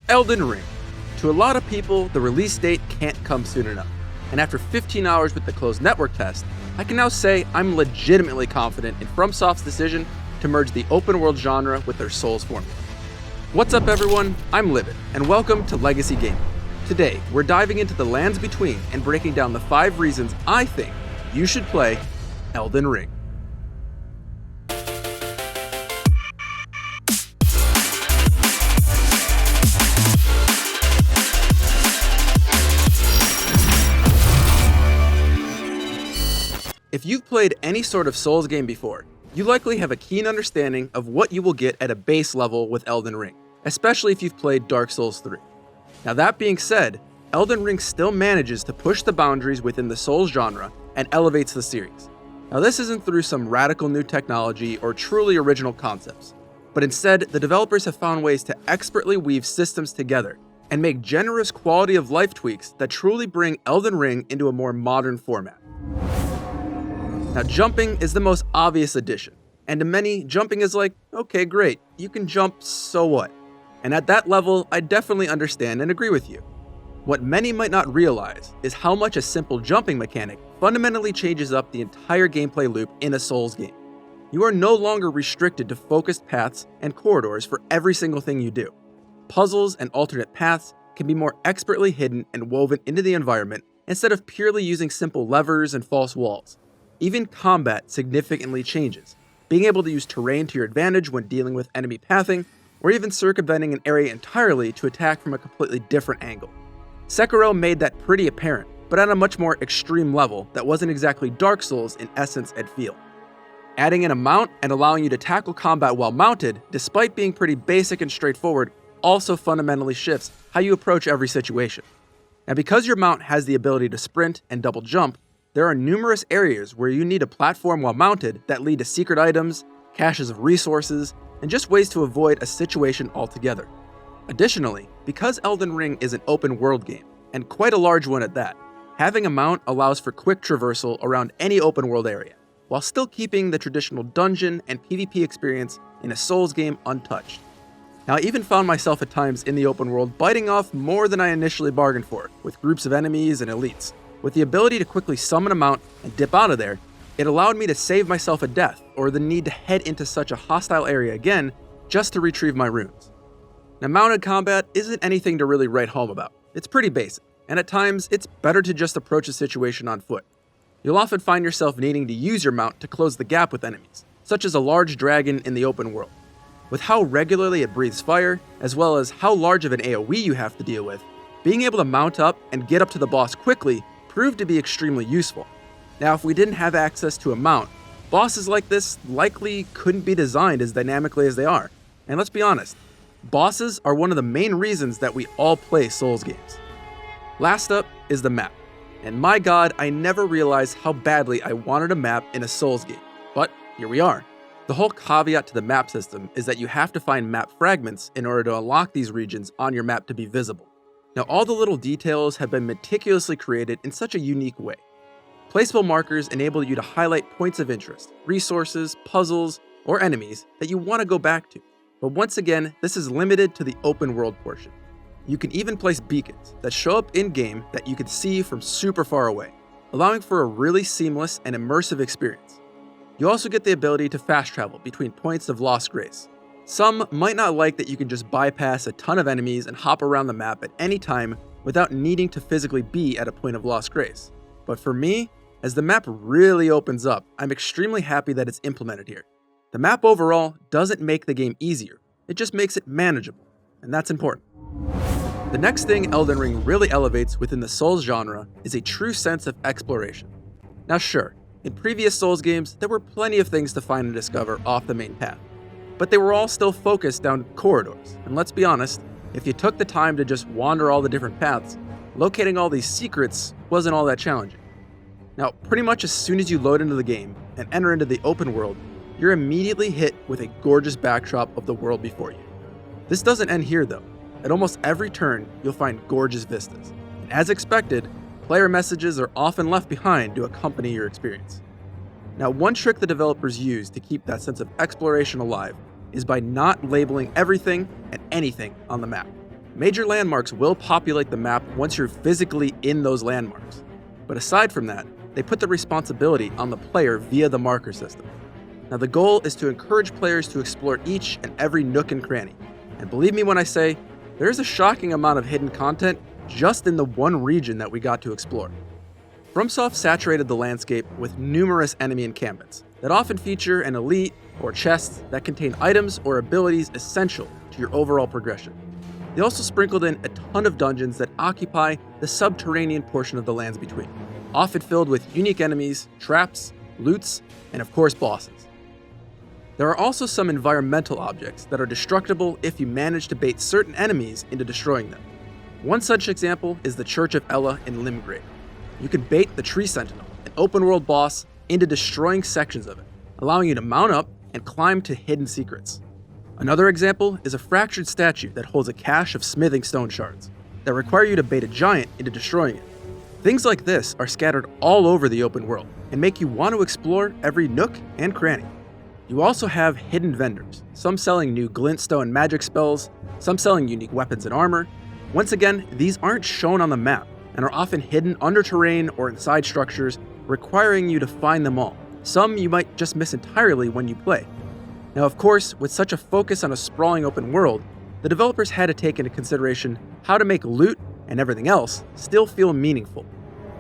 Elden Ring. To a lot of people, the release date can't come soon enough. And after 15 hours with the closed network test, I can now say I'm legitimately confident in FromSoft's decision to merge the open world genre with their Souls formula. What's up everyone, I'm Livid, and welcome to Legacy Gaming. Today, we're diving into the lands between and breaking down the 5 reasons I think you should play Elden Ring. If you've played any sort of Souls game before, you likely have a keen understanding of what you will get at a base level with Elden Ring, especially if you've played Dark Souls 3. Now that being said, Elden Ring still manages to push the boundaries within the Souls genre and elevates the series. Now this isn't through some radical new technology or truly original concepts, but instead the developers have found ways to expertly weave systems together and make generous quality of life tweaks that truly bring Elden Ring into a more modern format. Now jumping is the most obvious addition, and to many, jumping is like, okay great, you can jump, so what? And at that level, I definitely understand and agree with you. What many might not realize is how much a simple jumping mechanic fundamentally changes up the entire gameplay loop in a Souls game. You are no longer restricted to focused paths and corridors for every single thing you do. Puzzles and alternate paths can be more expertly hidden and woven into the environment instead of purely using simple levers and false walls. Even combat significantly changes, being able to use terrain to your advantage when dealing with enemy pathing, or even circumventing an area entirely to attack from a completely different angle. Sekiro made that pretty apparent, but at a much more extreme level that wasn't exactly Dark Souls in essence and feel. Adding in a mount and allowing you to tackle combat while mounted, despite being pretty basic and straightforward, also fundamentally shifts how you approach every situation. Now because your mount has the ability to sprint and double jump, there are numerous areas where you need a platform while mounted that lead to secret items, caches of resources, and just ways to avoid a situation altogether. Additionally, because Elden Ring is an open world game, and quite a large one at that, having a mount allows for quick traversal around any open world area, while still keeping the traditional dungeon and PvP experience in a Souls game untouched. Now I even found myself at times in the open world biting off more than I initially bargained for, with groups of enemies and elites. With the ability to quickly summon a mount and dip out of there, it allowed me to save myself a death or the need to head into such a hostile area again just to retrieve my runes. Now mounted combat isn't anything to really write home about. It's pretty basic, and at times it's better to just approach a situation on foot. You'll often find yourself needing to use your mount to close the gap with enemies, such as a large dragon in the open world. With how regularly it breathes fire, as well as how large of an AoE you have to deal with, being able to mount up and get up to the boss quickly proved to be extremely useful. Now, if we didn't have access to a mount, bosses like this likely couldn't be designed as dynamically as they are. And let's be honest, bosses are one of the main reasons that we all play Souls games. Last up is the map. And my god, I never realized how badly I wanted a map in a Souls game. But here we are. The whole caveat to the map system is that you have to find map fragments in order to unlock these regions on your map to be visible. Now all the little details have been meticulously created in such a unique way. Placeable markers enable you to highlight points of interest, resources, puzzles, or enemies that you want to go back to. But once again, this is limited to the open world portion. You can even place beacons that show up in-game that you can see from super far away, allowing for a really seamless and immersive experience. You also get the ability to fast travel between points of lost grace. Some might not like that you can just bypass a ton of enemies and hop around the map at any time without needing to physically be at a point of lost grace. But for me, as the map really opens up, I'm extremely happy that it's implemented here. The map overall doesn't make the game easier, it just makes it manageable, and that's important. The next thing Elden Ring really elevates within the Souls genre is a true sense of exploration. Now sure, in previous Souls games, there were plenty of things to find and discover off the main path, but they were all still focused down corridors, and let's be honest, if you took the time to just wander all the different paths, locating all these secrets wasn't all that challenging. Now, pretty much as soon as you load into the game and enter into the open world, you're immediately hit with a gorgeous backdrop of the world before you. This doesn't end here though. At almost every turn, you'll find gorgeous vistas, and as expected, player messages are often left behind to accompany your experience. Now, one trick the developers use to keep that sense of exploration alive is by not labeling everything and anything on the map. Major landmarks will populate the map once you're physically in those landmarks. But aside from that, they put the responsibility on the player via the marker system. Now the goal is to encourage players to explore each and every nook and cranny. And believe me when I say, there is a shocking amount of hidden content just in the one region that we got to explore. FromSoft saturated the landscape with numerous enemy encampments that often feature an elite or chests that contain items or abilities essential to your overall progression. They also sprinkled in a ton of dungeons that occupy the subterranean portion of the lands between, often filled with unique enemies, traps, loots, and of course bosses. There are also some environmental objects that are destructible if you manage to bait certain enemies into destroying them. One such example is the Church of Ella in Limgrave. You can bait the Tree Sentinel, an open-world boss, into destroying sections of it, allowing you to mount up and climb to hidden secrets. Another example is a fractured statue that holds a cache of smithing stone shards that require you to bait a giant into destroying it. Things like this are scattered all over the open world and make you want to explore every nook and cranny. You also have hidden vendors, some selling new glintstone magic spells, some selling unique weapons and armor. Once again, these aren't shown on the map and are often hidden under terrain or inside structures, requiring you to find them all. Some you might just miss entirely when you play. Now of course, with such a focus on a sprawling open world, the developers had to take into consideration how to make loot and everything else still feel meaningful.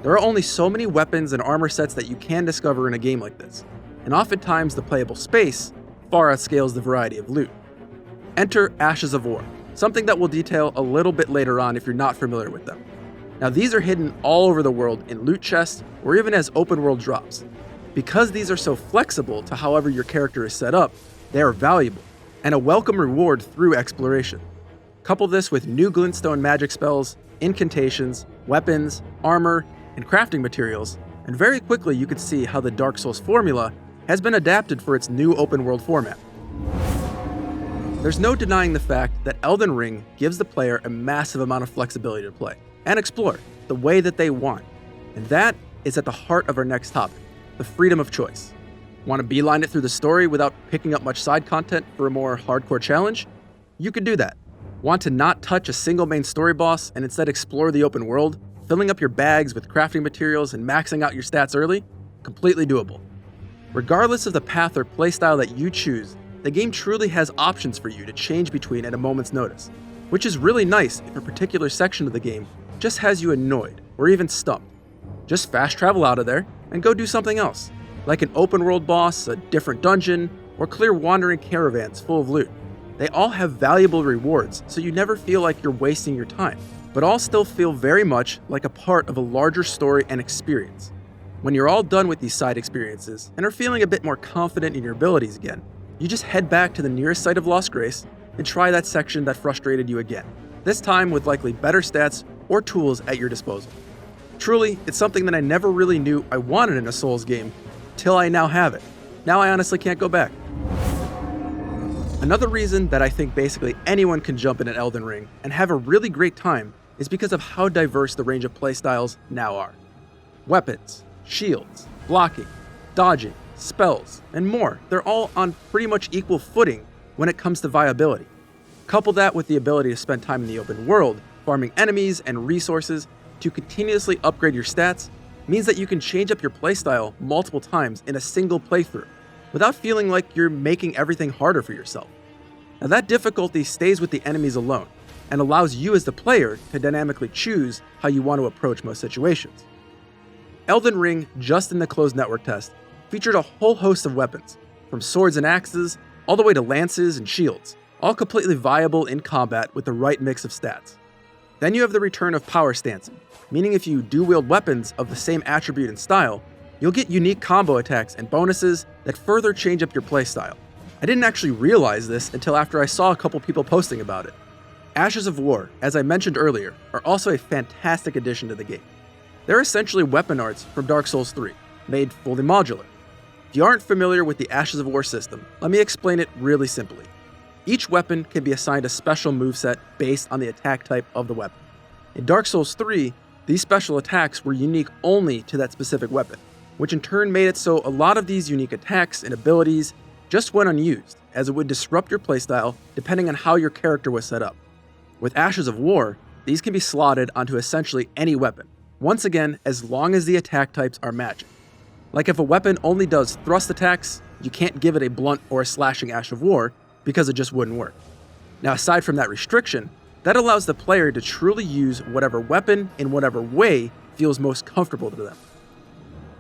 There are only so many weapons and armor sets that you can discover in a game like this, and oftentimes the playable space far outscales the variety of loot. Enter Ashes of War, something that we'll detail a little bit later on if you're not familiar with them. Now these are hidden all over the world in loot chests or even as open world drops. Because these are so flexible to however your character is set up, they are valuable and a welcome reward through exploration. Couple this with new glintstone magic spells, incantations, weapons, armor, and crafting materials, and very quickly you can see how the Dark Souls formula has been adapted for its new open world format. There's no denying the fact that Elden Ring gives the player a massive amount of flexibility to play and explore the way that they want. And that is at the heart of our next topic, the freedom of choice. Want to beeline it through the story without picking up much side content for a more hardcore challenge? You can do that. Want to not touch a single main story boss and instead explore the open world, filling up your bags with crafting materials and maxing out your stats early? Completely doable. Regardless of the path or playstyle that you choose, the game truly has options for you to change between at a moment's notice, which is really nice if a particular section of the game just has you annoyed or even stumped. Just fast travel out of there and go do something else, like an open world boss, a different dungeon, or clear wandering caravans full of loot. They all have valuable rewards, so you never feel like you're wasting your time, but all still feel very much like a part of a larger story and experience. When you're all done with these side experiences and are feeling a bit more confident in your abilities again, you just head back to the nearest site of Lost Grace and try that section that frustrated you again, this time with likely better stats or tools at your disposal. Truly, it's something that I never really knew I wanted in a Souls game, till I now have it. Now I honestly can't go back. Another reason that I think basically anyone can jump in an Elden Ring and have a really great time is because of how diverse the range of playstyles now are. Weapons, shields, blocking, dodging, spells, and more, they're all on pretty much equal footing when it comes to viability. Couple that with the ability to spend time in the open world, farming enemies and resources to continuously upgrade your stats, means that you can change up your playstyle multiple times in a single playthrough, without feeling like you're making everything harder for yourself. Now that difficulty stays with the enemies alone, and allows you as the player to dynamically choose how you want to approach most situations. Elden Ring, just in the closed network test, featured a whole host of weapons, from swords and axes, all the way to lances and shields, all completely viable in combat with the right mix of stats. Then you have the return of power stancing, meaning if you do wield weapons of the same attribute and style, you'll get unique combo attacks and bonuses that further change up your playstyle. I didn't actually realize this until after I saw a couple people posting about it. Ashes of War, as I mentioned earlier, are also a fantastic addition to the game. They're essentially weapon arts from Dark Souls 3, made fully modular. If you aren't familiar with the Ashes of War system, let me explain it really simply. Each weapon can be assigned a special moveset based on the attack type of the weapon. In Dark Souls 3, these special attacks were unique only to that specific weapon, which in turn made it so a lot of these unique attacks and abilities just went unused, as it would disrupt your playstyle depending on how your character was set up. With Ashes of War, these can be slotted onto essentially any weapon, once again as long as the attack types are magic. Like if a weapon only does thrust attacks, you can't give it a blunt or a slashing Ash of War because it just wouldn't work. Now aside from that restriction, that allows the player to truly use whatever weapon in whatever way feels most comfortable to them.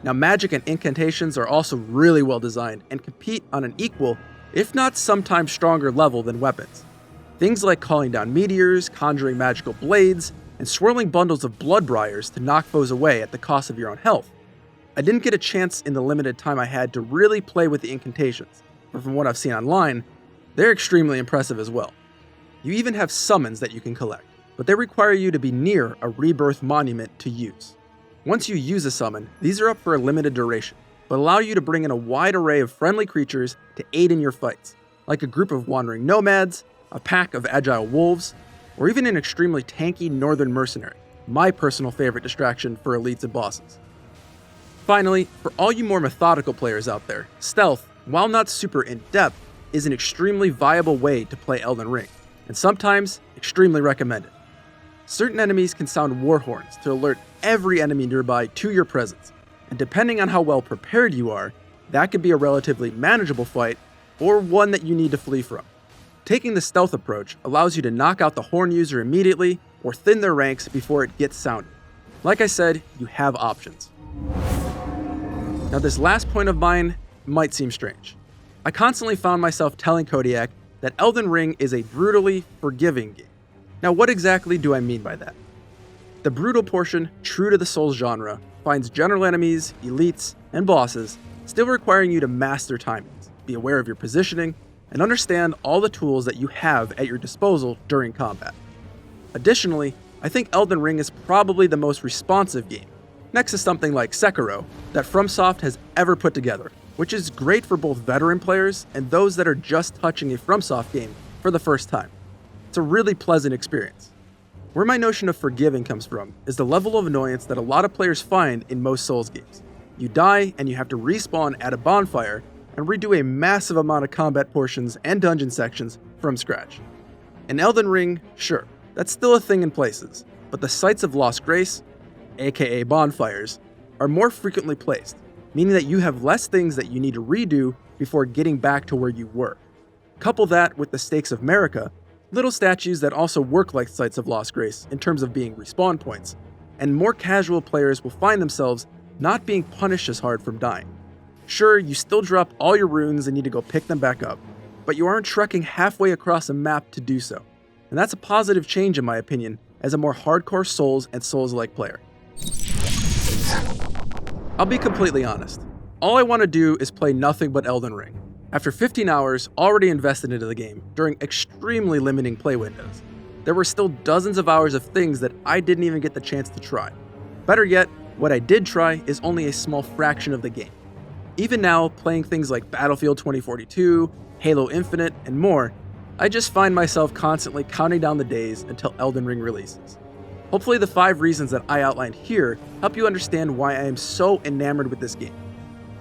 Now magic and incantations are also really well designed and compete on an equal, if not sometimes stronger level than weapons. Things like calling down meteors, conjuring magical blades, and swirling bundles of blood briars to knock foes away at the cost of your own health. I didn't get a chance in the limited time I had to really play with the incantations, but from what I've seen online, they're extremely impressive as well. You even have summons that you can collect, but they require you to be near a rebirth monument to use. Once you use a summon, these are up for a limited duration, but allow you to bring in a wide array of friendly creatures to aid in your fights, like a group of wandering nomads, a pack of agile wolves, or even an extremely tanky northern mercenary, my personal favorite distraction for elites and bosses. Finally, for all you more methodical players out there, stealth, while not super in-depth, is an extremely viable way to play Elden Ring, and sometimes extremely recommended. Certain enemies can sound war horns to alert every enemy nearby to your presence, and depending on how well prepared you are, that could be a relatively manageable fight or one that you need to flee from. Taking the stealth approach allows you to knock out the horn user immediately or thin their ranks before it gets sounded. Like I said, you have options. Now this last point of mine might seem strange. I constantly found myself telling Kodiak that Elden Ring is a brutally forgiving game. Now what exactly do I mean by that? The brutal portion, true to the Souls genre, finds general enemies, elites, and bosses still requiring you to master timings, be aware of your positioning, and understand all the tools that you have at your disposal during combat. Additionally, I think Elden Ring is probably the most responsive game, next to something like Sekiro, that FromSoft has ever put together, which is great for both veteran players and those that are just touching a FromSoft game for the first time. It's a really pleasant experience. Where my notion of forgiving comes from is the level of annoyance that a lot of players find in most Souls games. You die and you have to respawn at a bonfire and redo a massive amount of combat portions and dungeon sections from scratch. In Elden Ring, sure, that's still a thing in places, but the sites of Lost Grace, aka bonfires, are more frequently placed, meaning that you have less things that you need to redo before getting back to where you were. Couple that with the stakes of Marika, little statues that also work like sites of Lost Grace in terms of being respawn points, and more casual players will find themselves not being punished as hard from dying. Sure, you still drop all your runes and need to go pick them back up, but you aren't trekking halfway across a map to do so. And that's a positive change in my opinion, as a more hardcore Souls and Souls-like player. I'll be completely honest. All I want to do is play nothing but Elden Ring. After 15 hours already invested into the game during extremely limiting play windows, there were still dozens of hours of things that I didn't even get the chance to try. Better yet, what I did try is only a small fraction of the game. Even now, playing things like Battlefield 2042, Halo Infinite, and more, I just find myself constantly counting down the days until Elden Ring releases. Hopefully the 5 reasons that I outlined here help you understand why I am so enamored with this game.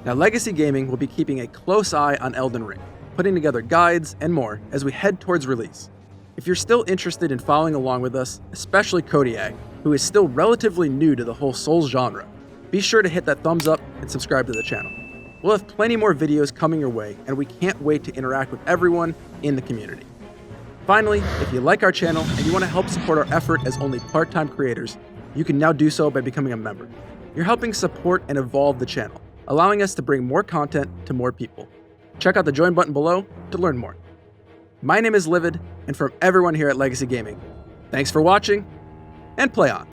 Now Legacy Gaming will be keeping a close eye on Elden Ring, putting together guides and more as we head towards release. If you're still interested in following along with us, especially Kodiak, who is still relatively new to the whole Souls genre, be sure to hit that thumbs up and subscribe to the channel. We'll have plenty more videos coming your way, and we can't wait to interact with everyone in the community. Finally, if you like our channel and you want to help support our effort as only part-time creators, you can now do so by becoming a member. You're helping support and evolve the channel, allowing us to bring more content to more people. Check out the join button below to learn more. My name is Livid, and from everyone here at Legacy Gaming, thanks for watching, and play on!